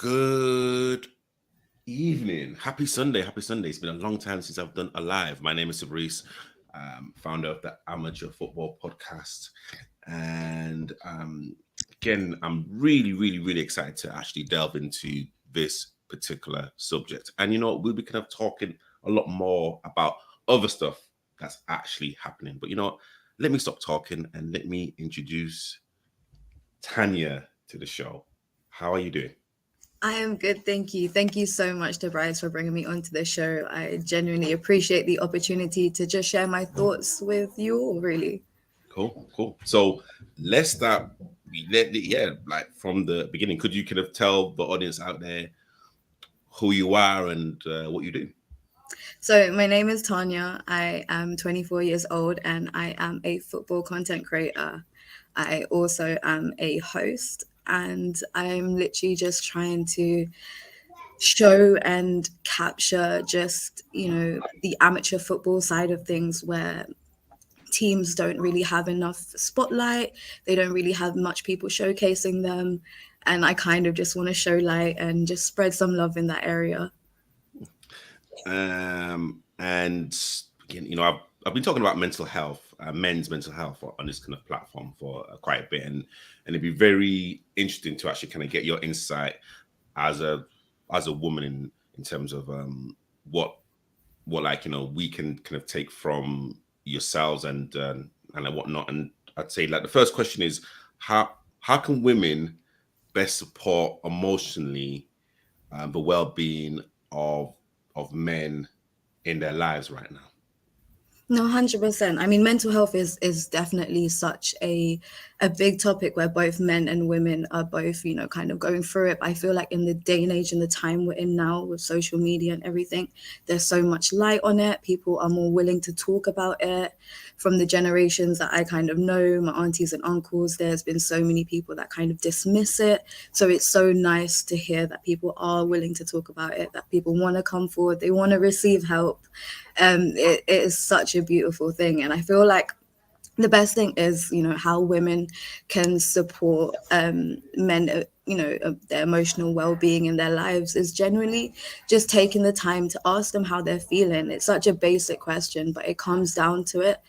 Good evening. Happy Sunday. Happy Sunday. It's been a long time since I've done a live. My name is Fabrice, founder of the Amateur Football Podcast. And again, I'm really excited to actually delve into this particular subject. And we'll be kind of talking a lot more about other stuff that's actually happening. But let me stop talking and let me introduce Tanya to the show. How are you doing? I am good, thank you. Thank you so much to Bryce for bringing me onto the show. I genuinely appreciate the opportunity to just share my thoughts with you all, really. Cool. So let's start. Like from the beginning. Could you kind of tell the audience out there who you are and what you do? So, my name is Tanya. I am 24 years old and I am a football content creator. I also am a host, and I'm literally just trying to show and capture just, the amateur football side of things where teams don't really have enough spotlight. They don't really have much people showcasing them. And I kind of just want to show light and just spread some love in that area. And again, I've been talking about mental health, men's mental health on this kind of platform for quite a bit, and it'd be very interesting to actually kind of get your insight as a woman in terms of what we can kind of take from yourselves and whatnot. And I'd say like the first question is how can women best support emotionally the well-being of men in their lives right now? No, 100%. I mean, mental health is definitely such a big topic where both men and women are both, kind of going through it. But I feel like in the day and age and the time we're in now with social media and everything, there's so much light on it. People are more willing to talk about it. From the generations that I kind of know, my aunties and uncles, there's been so many people that kind of dismiss it. So it's so nice to hear that people are willing to talk about it, that people want to come forward, they want to receive help. It is such a beautiful thing. And I feel like the best thing is, how women can support men, their emotional well-being in their lives is genuinely just taking the time to ask them how they're feeling. It's such a basic question, but it comes down to it.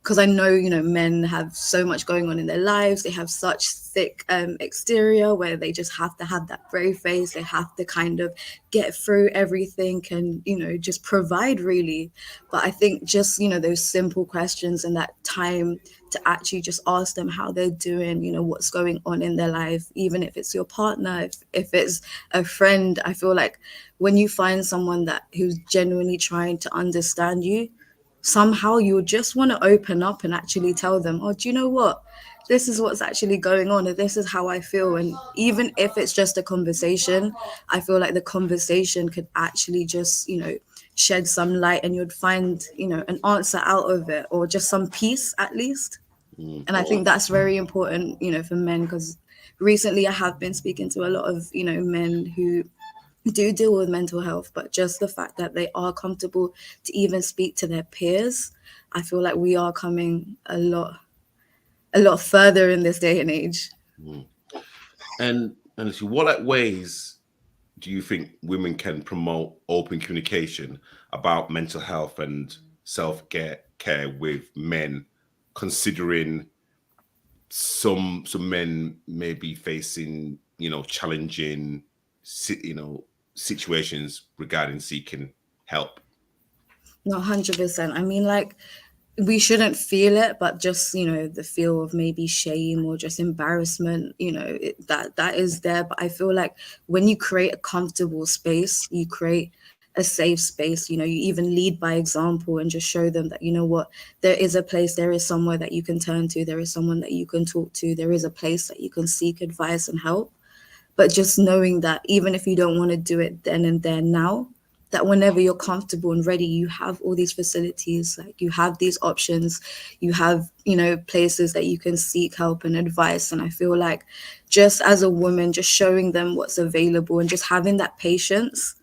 Because I know, men have so much going on in their lives. They have such thick exterior where they just have to have that brave face. They have to kind of get through everything and, just provide really. But I think just, those simple questions and that time to actually just ask them how they're doing, what's going on in their life, even if it's your partner, if it's a friend. I feel like when you find someone who's genuinely trying to understand you, somehow you'll just want to open up and actually tell them, oh, do you know what? This is what's actually going on, and this is how I feel. And even if it's just a conversation, I feel like the conversation could actually just, shed some light, and you'd find, an answer out of it, or just some peace at least. And I think that's very important, for men, because recently I have been speaking to a lot of, men who do deal with mental health, but just the fact that they are comfortable to even speak to their peers, I feel like we are coming a lot further in this day and age. Mm. And so what like ways do you think women can promote open communication about mental health and self-care with men, considering some men may be facing challenging situations regarding seeking help? No, 100%. I mean, like, we shouldn't feel it, but just, the feel of maybe shame or just embarrassment, that is there. But I feel like when you create a comfortable space, you create a safe space, you even lead by example and just show them that, what, there is a place, there is somewhere that you can turn to, there is someone that you can talk to, there is a place that you can seek advice and help. But just knowing that even if you don't want to do it then and there now, that whenever you're comfortable and ready, you have all these facilities, like you have these options, you have, places that you can seek help and advice. And I feel like just as a woman, just showing them what's available and just having that patience,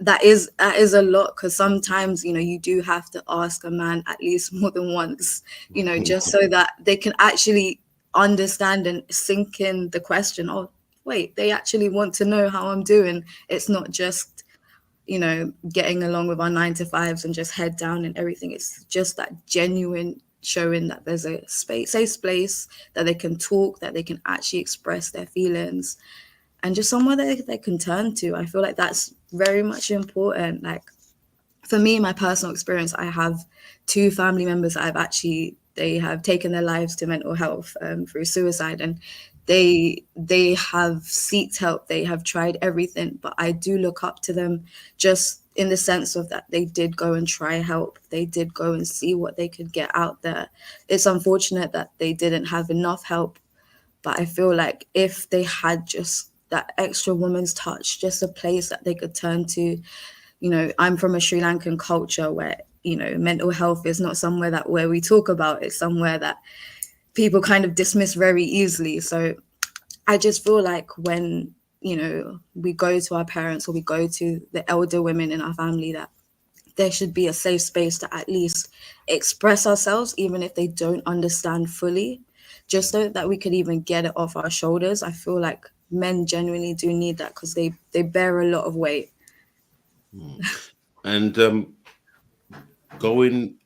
that is a lot, because sometimes, you do have to ask a man at least more than once, just so that they can actually understand and sink in the question. Oh, wait, they actually want to know how I'm doing. It's not just, getting along with our 9 to 5s and just head down and everything. It's just that genuine showing that there's a safe space, that they can talk, that they can actually express their feelings, and just somewhere they can turn to. I feel like that's very much important. Like, for me, my personal experience, I have two family members that they have taken their lives to mental health through suicide, and they have seeked help. They have tried everything, but I do look up to them just in the sense of that they did go and try help. They did go and see what they could get out there. It's unfortunate that they didn't have enough help, but I feel like if they had just that extra woman's touch, just a place that they could turn to. I'm from a Sri Lankan culture where, mental health is not somewhere that where we talk about. It's somewhere that people kind of dismiss very easily. So I just feel like when, we go to our parents or we go to the elder women in our family, that there should be a safe space to at least express ourselves, even if they don't understand fully, just so that we could even get it off our shoulders. I feel like men genuinely do need that because they bear a lot of weight. And going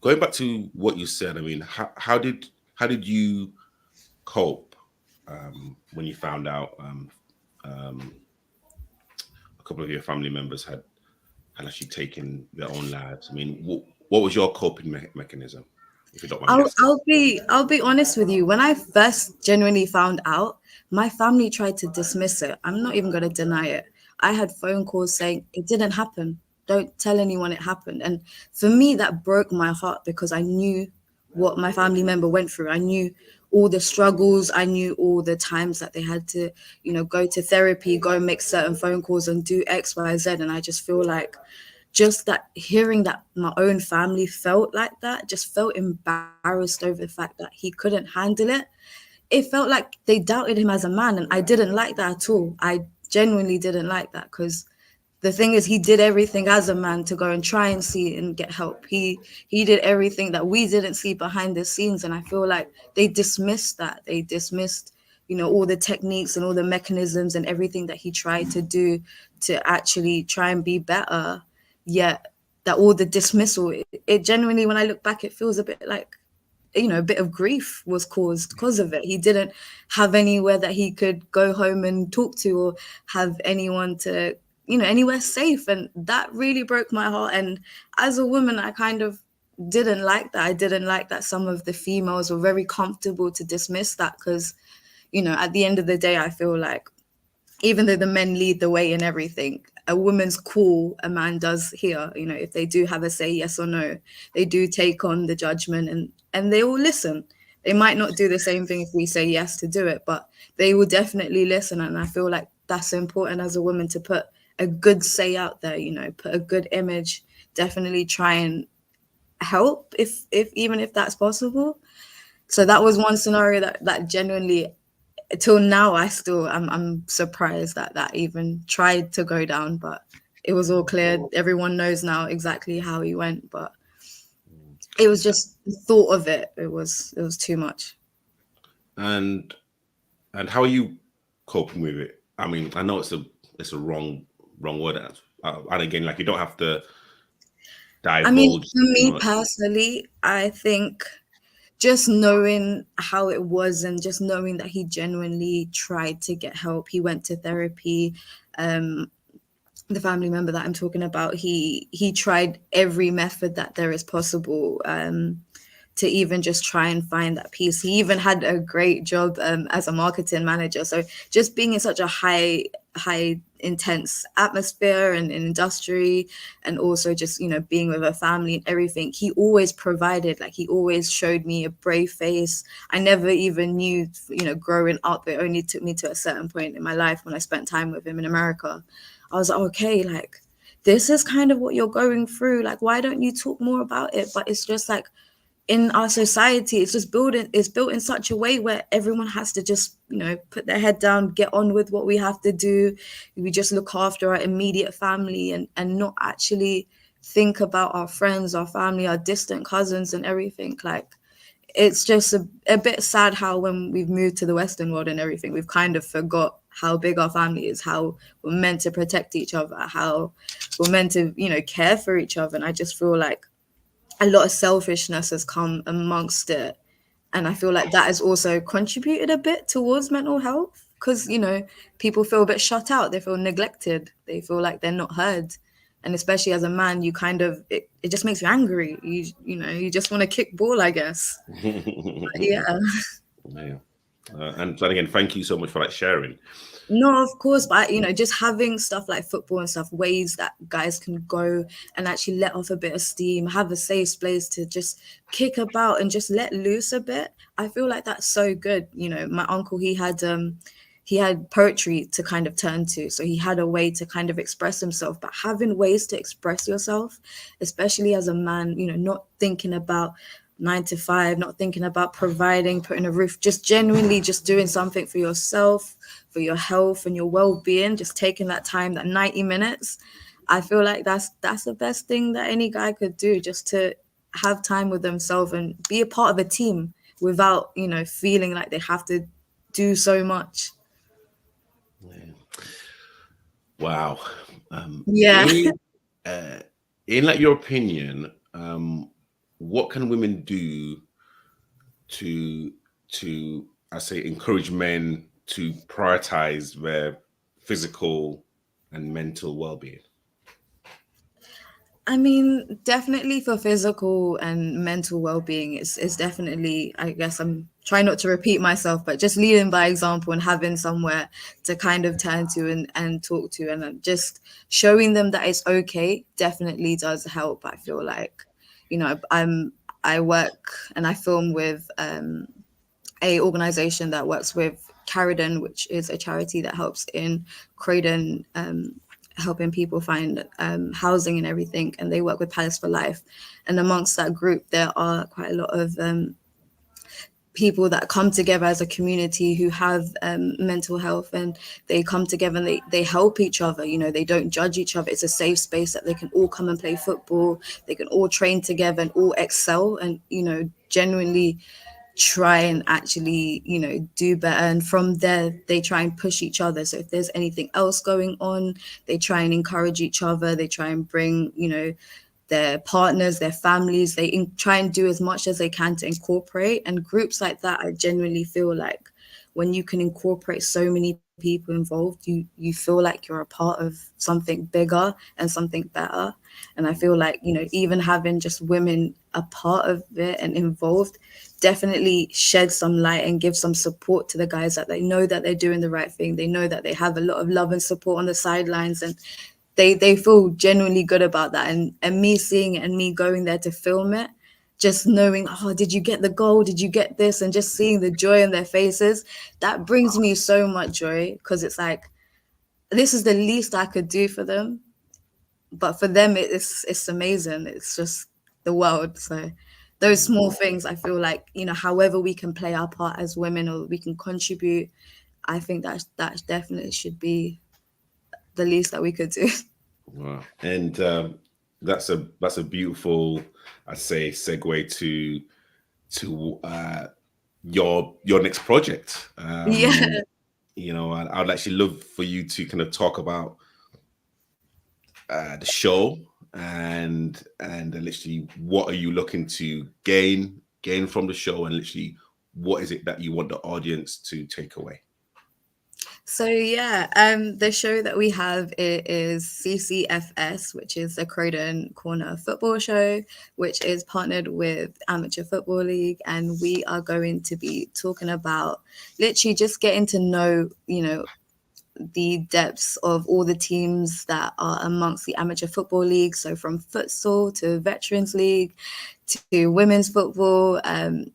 going back to what you said, I mean, how did you cope when you found out a couple of your family members had actually taken their own lives? I mean, what was your coping mechanism, if you don't mind me I'll asking? I'll be I'll be honest with you. When I first genuinely found out, my family tried to dismiss it. I'm not even gonna deny it. I had phone calls saying it didn't happen. Don't tell anyone it happened. And for me, that broke my heart because I knew what my family member went through. I knew all the struggles. I knew all the times that they had to, go to therapy, go and make certain phone calls and do X, Y, Z. And I just feel like just that hearing that my own family felt like that, just felt embarrassed over the fact that he couldn't handle it. It felt like they doubted him as a man, and I didn't like that at all. I genuinely didn't like that because the thing is, he did everything as a man to go and try and see and get help. He did everything that we didn't see behind the scenes, and I feel like they dismissed that. They dismissed, all the techniques and all the mechanisms and everything that he tried to do to actually try and be better. Yet that all the dismissal, it genuinely, when I look back, it feels a bit like, a bit of grief was caused because of it. He didn't have anywhere that he could go home and talk to, or have anyone to, anywhere safe. And that really broke my heart. And as a woman, I kind of didn't like that. I didn't like that some of the females were very comfortable to dismiss that because, at the end of the day, I feel like even though the men lead the way in everything, a woman's call, a man does hear. If they do have a say yes or no, they do take on the judgment, and they will listen. They might not do the same thing if we say yes to do it, but they will definitely listen. And I feel like that's important as a woman, to put a good say out there, put a good image, definitely try and help if even if that's possible. So that was one scenario that genuinely, till now, I'm surprised that that even tried to go down, but it was all cleared. Everyone knows now exactly how he went, but it was just the thought of it. It was too much. And how are you coping with it? I mean, I know it's a wrong word, and again, like, you don't have to I mean, divulge for too me much. personally, I think just knowing how it was and just knowing that he genuinely tried to get help. He went to therapy. Um, the family member that I'm talking about, he tried every method that there is possible, to even just try and find that peace. He even had a great job as a marketing manager. So just being in such a high intense atmosphere and industry, and also just, being with a family and everything, he always provided. Like, he always showed me a brave face. I never even knew, growing up, it only took me to a certain point in my life when I spent time with him in America. I was like, okay, like, this is kind of what you're going through. Like, why don't you talk more about it? But it's just like, in our society, it's built in such a way where everyone has to just, put their head down, get on with what we have to do. We just look after our immediate family, and not actually think about our friends, our family, our distant cousins and everything. Like, it's just a bit sad how when we've moved to the Western world and everything, we've kind of forgot how big our family is, how we're meant to protect each other, how we're meant to, care for each other. And I just feel like a lot of selfishness has come amongst it. And I feel like that has also contributed a bit towards mental health because, people feel a bit shut out. They feel neglected. They feel like they're not heard. And especially as a man, you kind of, it just makes you angry. You just want to kick ball, I guess. But yeah. Yeah. And again, thank you so much for that sharing. No, of course, but just having stuff like football and stuff, ways that guys can go and actually let off a bit of steam, have a safe place to just kick about and just let loose a bit. I feel like that's so good. My uncle, he had poetry to kind of turn to, so he had a way to kind of express himself. But having ways to express yourself, especially as a man, not thinking about 9 to 5, not thinking about providing, putting a roof, just genuinely just doing something for yourself, for your health and your well-being, just taking that time, that 90 minutes. I feel like that's the best thing that any guy could do, just to have time with themselves and be a part of a team without, feeling like they have to do so much. Yeah. Wow. Yeah. In like your opinion, what can women do to I say encourage men to prioritize their physical and mental well-being? I mean, definitely for physical and mental well-being, it's definitely, I guess I'm trying not to repeat myself, but just leading by example and having somewhere to kind of turn to and talk to, and just showing them that it's okay definitely does help. I feel like, I work and I film with a organization that works with Carradon, which is a charity that helps in Croydon, helping people find housing and everything. And they work with Palace for Life. And amongst that group, there are quite a lot of people that come together as a community who have mental health, and they come together and they help each other. They don't judge each other. It's a safe space that they can all come and play football. They can all train together and all excel and, genuinely try and actually, do better. And from there, they try and push each other. So if there's anything else going on, they try and encourage each other. They try and bring, their partners, their families. They try and do as much as they can to incorporate. And groups like that, I genuinely feel like when you can incorporate so many people involved, you feel like you're a part of something bigger and something better. And I feel like, even having just women a part of it and involved definitely shed some light and give some support to the guys, that they know that they're doing the right thing. They know that they have a lot of love and support on the sidelines, and they feel genuinely good about that. And me seeing it and me going there to film it, just knowing, oh, did you get the goal? Did you get this? And just seeing the joy on their faces, that brings me so much joy, because it's like, this is the least I could do for them. But for them, it's amazing. It's just the world. So those small things, I feel like, however we can play our part as women, or we can contribute, I think that definitely should be the least that we could do. Wow. And that's a beautiful, I'd say, segue to your next project. Yeah. I'd actually love for you to kind of talk about the show and literally what are you looking to gain from the show, and literally what is it that you want the audience to take away? So yeah, the show that we have is CCFS, which is the Croydon Corner Football Show, which is partnered with Amateur Football League, and we are going to be talking about literally just getting to know, the depths of all the teams that are amongst the Amateur Football League. So from futsal to Veterans League to women's football,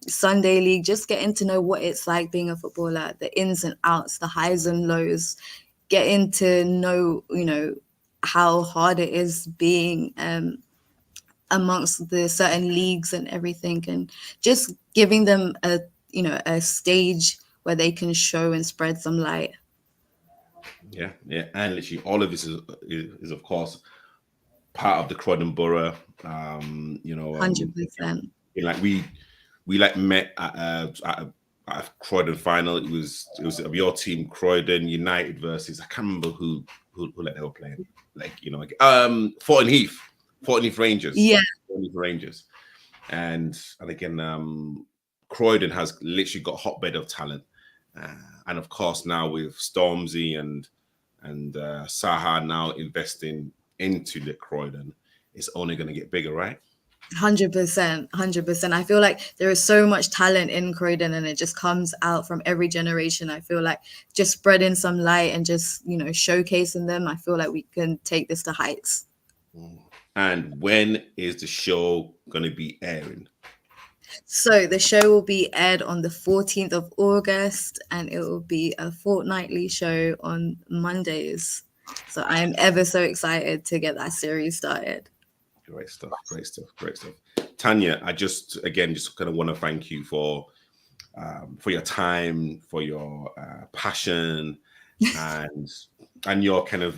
Sunday League, just getting to know what it's like being a footballer, the ins and outs, the highs and lows, getting to know, how hard it is being amongst the certain leagues and everything, and just giving them a stage where they can show and spread some light. Yeah, and literally all of this is of course part of the Croydon Borough. 100%. Like we we like met at a Croydon final. It was of your team, Croydon United versus, I can't remember who like they were playing. Like, you know, like Fortin Heath Rangers. Yeah. Fortin Heath Rangers. And again, Croydon has literally got a hotbed of talent. And of course, now with Stormzy and Saha now investing into the Croydon, it's only going to get bigger, right? 100%, 100%. I feel like there is so much talent in Croydon, and it just comes out from every generation. I feel like just spreading some light and just, you know, showcasing them, I feel like we can take this to heights. And when is the show going to be airing? So the show will be aired on the 14th of August, and it will be a fortnightly show on Mondays. So I am ever so excited to get that series started. Great stuff. Tanya, I just kind of want to thank you for your time, for your passion, and your kind of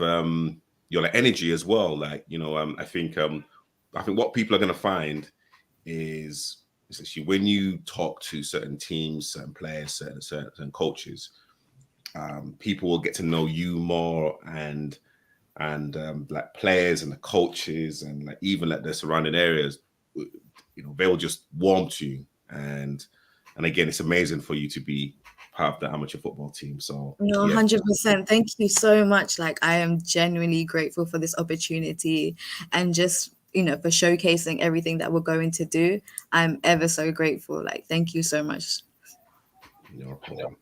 your like, energy as well. Like, you know, I think what people are going to find is actually when you talk to certain teams, certain players, certain coaches, people will get to know you more, and like players and the coaches and like even like the surrounding areas, you know, they'll just warm to you. And again, it's amazing for you to be part of the amateur football team. So no, 100%. Thank you so much. Like, I am genuinely grateful for this opportunity, and just, you know, for showcasing everything that we're going to do. I'm ever so grateful. Like, thank you so much. No problem.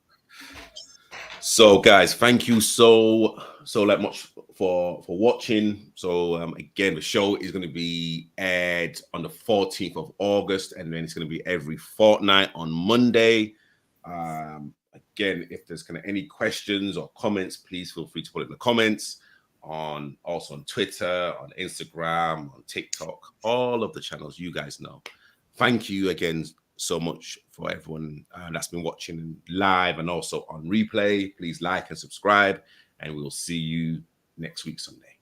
So guys, thank you so much for watching. So again, the show is going to be aired on the 14th of August, and then it's going to be every fortnight on Monday. Again, if there's kind of any questions or comments, please feel free to put it in the comments, also on Twitter, on Instagram, on TikTok, all of the channels you guys know. Thank you again so much for everyone that's been watching live and also on replay. Please like and subscribe, and we'll see you next week Sunday.